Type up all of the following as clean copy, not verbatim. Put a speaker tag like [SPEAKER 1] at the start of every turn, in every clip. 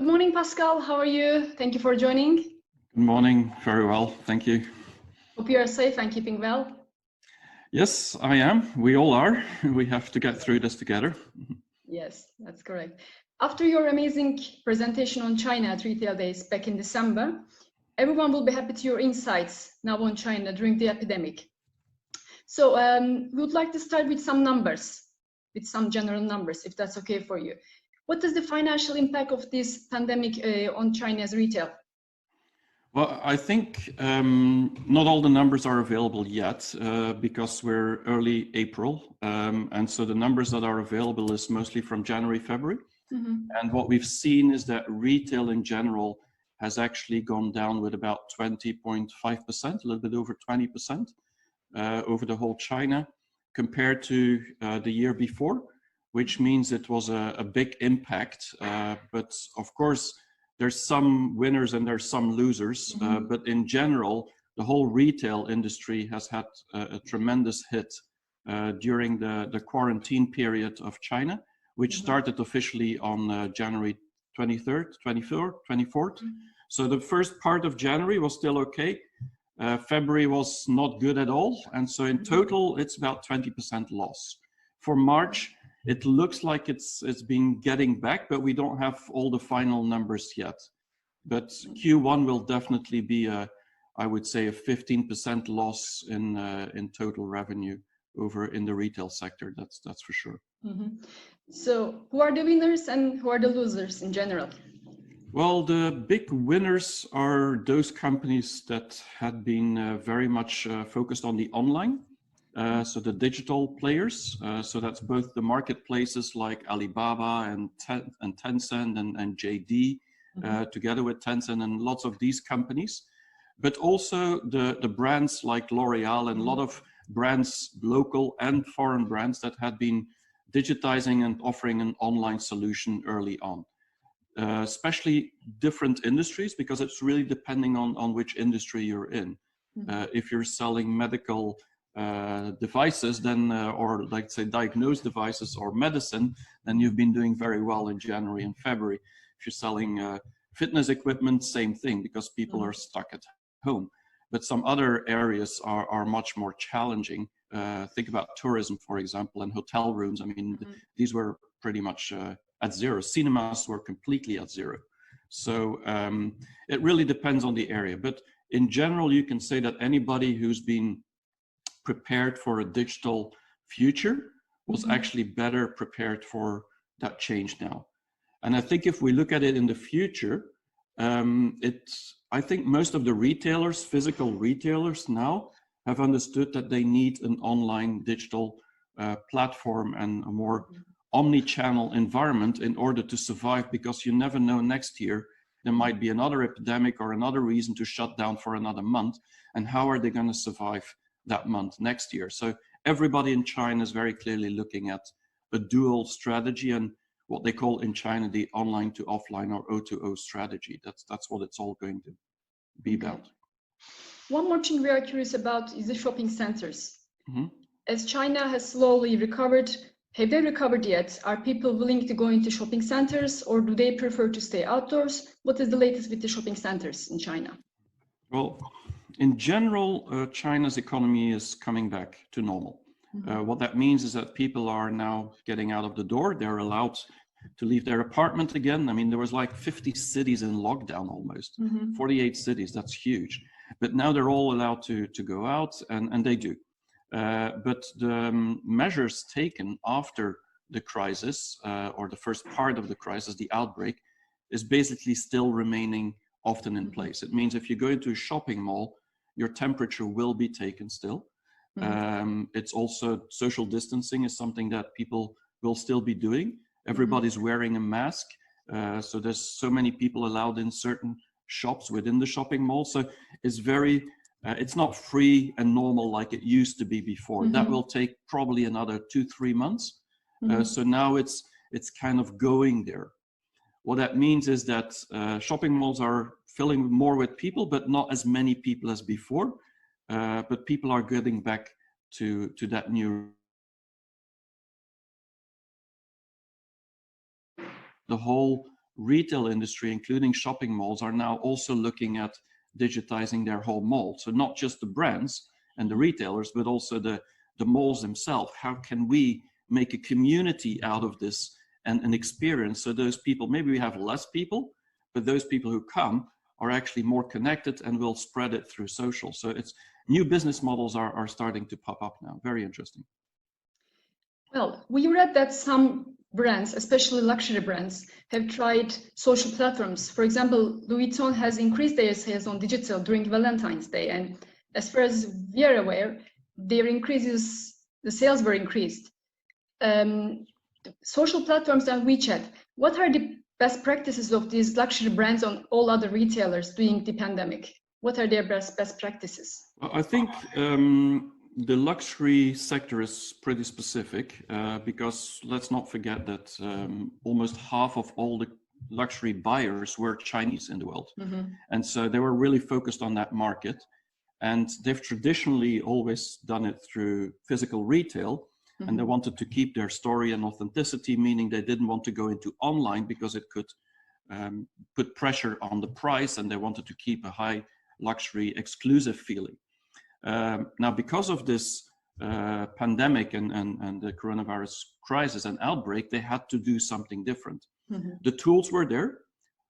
[SPEAKER 1] Good morning, Pascal. How are you? Thank you for joining.
[SPEAKER 2] Good morning. Very well. Thank you.
[SPEAKER 1] Hope you are safe and keeping well.
[SPEAKER 2] Yes, I am. We all are. We have to get through this together.
[SPEAKER 1] Yes, that's correct. After your amazing presentation on China at Retail Days back in December, everyone will be happy to your insights now on China during the epidemic. So we would like to start with some numbers, with some general numbers, if that's okay for you. What is the financial impact of this pandemic on China's retail?
[SPEAKER 2] Well, I think not all the numbers are available yet because we're early April. And so the numbers that are available is mostly from January, February. Mm-hmm. And what we've seen is that retail in general has actually gone down with about 20.5%, a little bit over 20% over the whole China compared to the year before, which means it was a big impact. But of course, there's some winners and there's some losers, mm-hmm. But in general, the whole retail industry has had a tremendous hit during the quarantine period of China, which mm-hmm. started officially on January 23rd, 24th. Mm-hmm. So the first part of January was still okay. February was not good at all. And so in total, it's about 20% loss. For March, it looks like it's been getting back, but we don't have all the final numbers yet. But Q1 will definitely be I would say a 15% loss in total revenue over in the retail sector. That's for sure. Mm-hmm.
[SPEAKER 1] So who are the winners and who are the losers in general?
[SPEAKER 2] Well, the big winners are those companies that had been very much focused on the online. So the digital players, so that's both the marketplaces like Alibaba and Tencent and JD, mm-hmm. Together with Tencent and lots of these companies, but also the brands like L'Oreal and a lot of brands, local and foreign brands that had been digitizing and offering an online solution early on. Especially different industries, because it's really depending on which industry you're in. Mm-hmm. If you're selling medical devices, then or like say diagnosed devices or medicine, then you've been doing very well in January and February. If you're selling fitness equipment, same thing, because people are stuck at home. But some other areas are much more challenging. Think about tourism, for example, and hotel rooms. I mean, these were pretty much at zero. Cinemas were completely at zero. So it really depends on the area. But in general, you can say that anybody who's been prepared for a digital future was actually better prepared for that change now. And I think if we look at it in the future, I think most of the retailers, physical retailers now, have understood that they need an online digital platform and a more omni-channel environment in order to survive, because you never know, next year there might be another epidemic or another reason to shut down for another month, and how are they going to survive that month next year? So everybody in China is very clearly looking at a dual strategy, and what they call in China the online to offline or O2O strategy. That's what it's all going to be about.
[SPEAKER 1] One more thing we are curious about is the shopping centers. Mm-hmm. As China has slowly recovered, have they recovered yet? Are people willing to go into shopping centers, or do they prefer to stay outdoors? What is the latest with the shopping centers in China?
[SPEAKER 2] Well, in general, China's economy is coming back to normal. Mm-hmm. What that means is that people are now getting out of the door. They're allowed to leave their apartment again. I mean, there was like 50 cities in lockdown almost, 48 cities, that's huge. But now they're all allowed to go out, and they do. But the measures taken after the crisis, or the first part of the crisis, the outbreak, is basically still remaining often in place. It means if you go into a shopping mall, your temperature will be taken still. It's also social distancing is something that people will still be doing. Everybody's wearing a mask. So there's so many people allowed in certain shops within the shopping mall. So it's very, it's not free and normal like it used to be before. That will take probably another 2-3 months. So now it's kind of going there. What that means is that shopping malls are filling more with people, but not as many people as before. But people are getting back to that new. The whole retail industry, including shopping malls, are now also looking at digitizing their whole mall. So not just the brands and the retailers, but also the malls themselves. How can we make a community out of this and an experience, so those people, maybe we have less people, but those people who come are actually more connected and will spread it through social. So it's new business models are starting to pop up now. Very interesting.
[SPEAKER 1] Well, we read that some brands, especially luxury brands, have tried social platforms. For example, Louis Vuitton has increased their sales on digital during Valentine's Day. And as far as we are aware, their increases, the sales were increased. Social platforms and WeChat, what are the best practices of these luxury brands on all other retailers during the pandemic? What are their best practices?
[SPEAKER 2] I think the luxury sector is pretty specific because let's not forget that almost half of all the luxury buyers were Chinese in the world. Mm-hmm. And so they were really focused on that market. And they've traditionally always done it through physical retail. And they wanted to keep their story and authenticity, meaning they didn't want to go into online because it could put pressure on the price, and they wanted to keep a high luxury exclusive feeling. Now, because of this pandemic and the coronavirus crisis and outbreak, they had to do something different. Mm-hmm. The tools were there,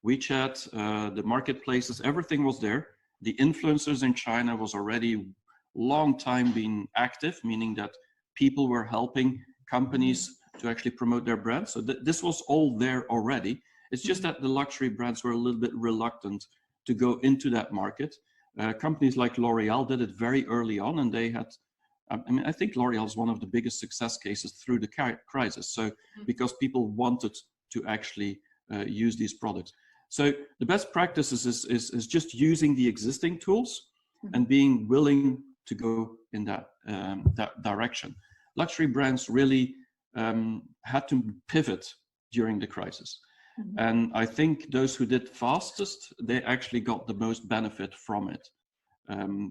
[SPEAKER 2] WeChat, the marketplaces, everything was there. The influencers in China was already long time being active, meaning that people were helping companies to actually promote their brands. So this was all there already. It's just that the luxury brands were a little bit reluctant to go into that market. Companies like L'Oreal did it very early on, and they had, I think L'Oreal is one of the biggest success cases through the crisis. So because people wanted to actually use these products. So the best practices is just using the existing tools and being willing to go in that direction. Luxury brands really had to pivot during the crisis. Mm-hmm. And I think those who did fastest, they actually got the most benefit from it.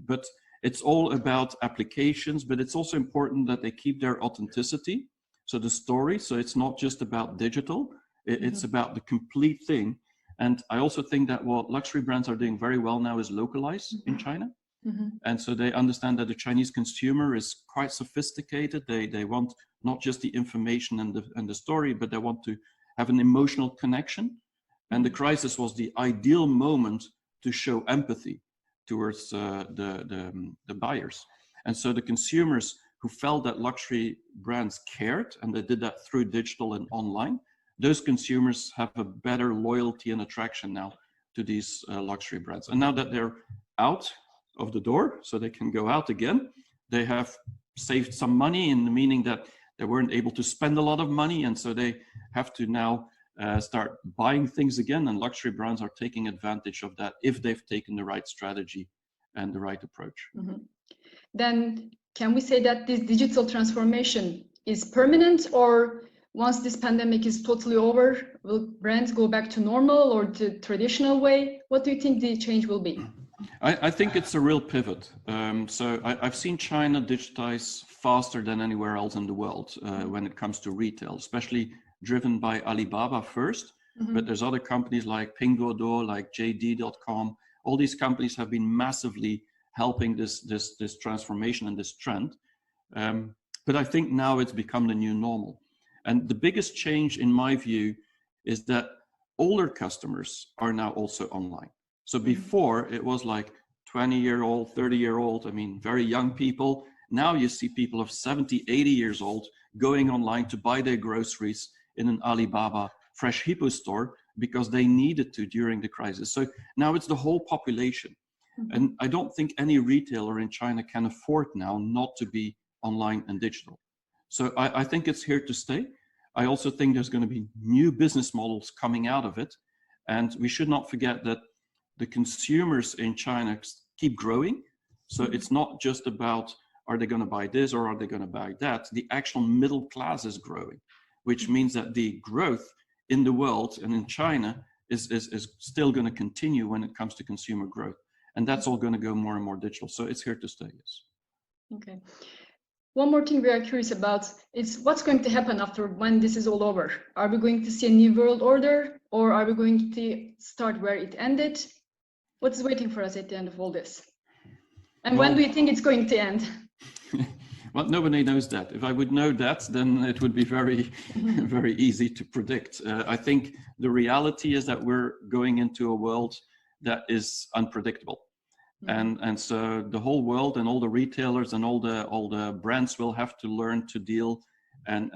[SPEAKER 2] But it's all about applications, but it's also important that they keep their authenticity. So the story, so it's not just about digital, it's about the complete thing. And I also think that what luxury brands are doing very well now is localize in China. Mm-hmm. And so they understand that the Chinese consumer is quite sophisticated. They want not just the information and the story, but they want to have an emotional connection. And the crisis was the ideal moment to show empathy towards the buyers. And so the consumers who felt that luxury brands cared, and they did that through digital and online, those consumers have a better loyalty and attraction now to these luxury brands. And now that they're out of the door, so they can go out again, they have saved some money, in the meaning that they weren't able to spend a lot of money, and so they have to now start buying things again, and luxury brands are taking advantage of that if they've taken the right strategy and the right approach. Mm-hmm.
[SPEAKER 1] Then can we say that this digital transformation is permanent, or once this pandemic is totally over, will brands go back to normal or the traditional way? What do you think the change will be?
[SPEAKER 2] I think it's a real pivot. So I've seen China digitize faster than anywhere else in the world when it comes to retail, especially driven by Alibaba first. Mm-hmm. But there's other companies like Pinduoduo, like JD.com. All these companies have been massively helping this transformation and this trend. But I think now it's become the new normal. And the biggest change, in my view, is that older customers are now also online. So before it was like 20-year-old, 30-year-old, I mean, very young people. Now you see people of 70, 80 years old going online to buy their groceries in an Alibaba Fresh Hippo store because they needed to during the crisis. So now it's the whole population. Mm-hmm. And I don't think any retailer in China can afford now not to be online and digital. So I think it's here to stay. I also think there's going to be new business models coming out of it. And we should not forget that the consumers in China keep growing. So it's not just about, are they going to buy this or are they going to buy that? The actual middle class is growing, which means that the growth in the world and in China is still going to continue when it comes to consumer growth. And that's all going to go more and more digital. So it's here to stay, yes.
[SPEAKER 1] Okay. One more thing we are curious about is what's going to happen after when this is all over? Are we going to see a new world order, or are we going to start where it ended? What's waiting for us at the end of all this? And when do you think it's going to end?
[SPEAKER 2] Well, nobody knows that. If I would know that, then it would be very, very easy to predict. I think the reality is that we're going into a world that is unpredictable. And so the whole world and all the retailers and all the brands will have to learn to deal and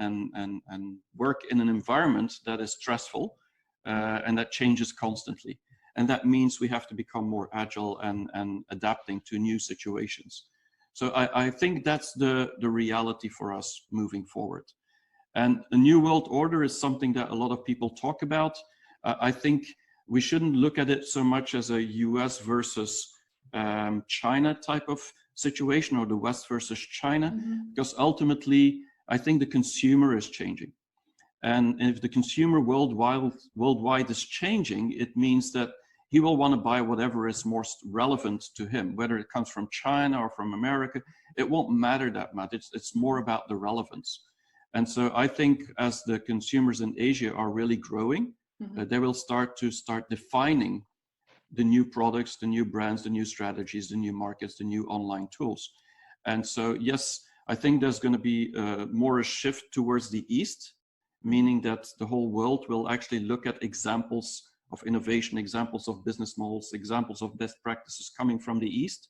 [SPEAKER 2] work in an environment that is stressful and that changes constantly. And that means we have to become more agile and adapting to new situations. So I think that's the reality for us moving forward. And a new world order is something that a lot of people talk about. I think we shouldn't look at it so much as a US versus China type of situation, or the West versus China, because ultimately I think the consumer is changing. And if the consumer worldwide is changing, it means that he will want to buy whatever is most relevant to him, whether it comes from China or from America. It won't matter that much. It's more about the relevance. And so I think as the consumers in Asia are really growing, they will start defining the new products, the new brands, the new strategies, the new markets, the new online tools. And so, yes, I think there's going to be more a shift towards the East, meaning that the whole world will actually look at examples of innovation, examples of business models, examples of best practices coming from the East.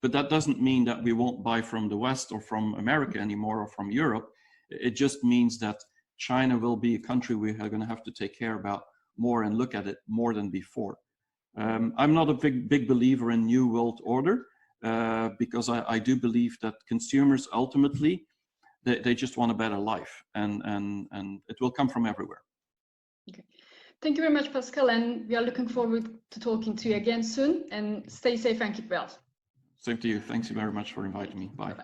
[SPEAKER 2] But that doesn't mean that we won't buy from the West or from America anymore or from Europe. It just means that China will be a country we are going to have to take care about more and look at it more than before. I'm not a big believer in New World Order because I do believe that consumers ultimately, they just want a better life, and it will come from everywhere.
[SPEAKER 1] Okay. Thank you very much, Pascal, and we are looking forward to talking to you again soon, and stay safe and keep well.
[SPEAKER 2] Same to you. Thanks very much for inviting me. Bye.
[SPEAKER 1] Bye-bye.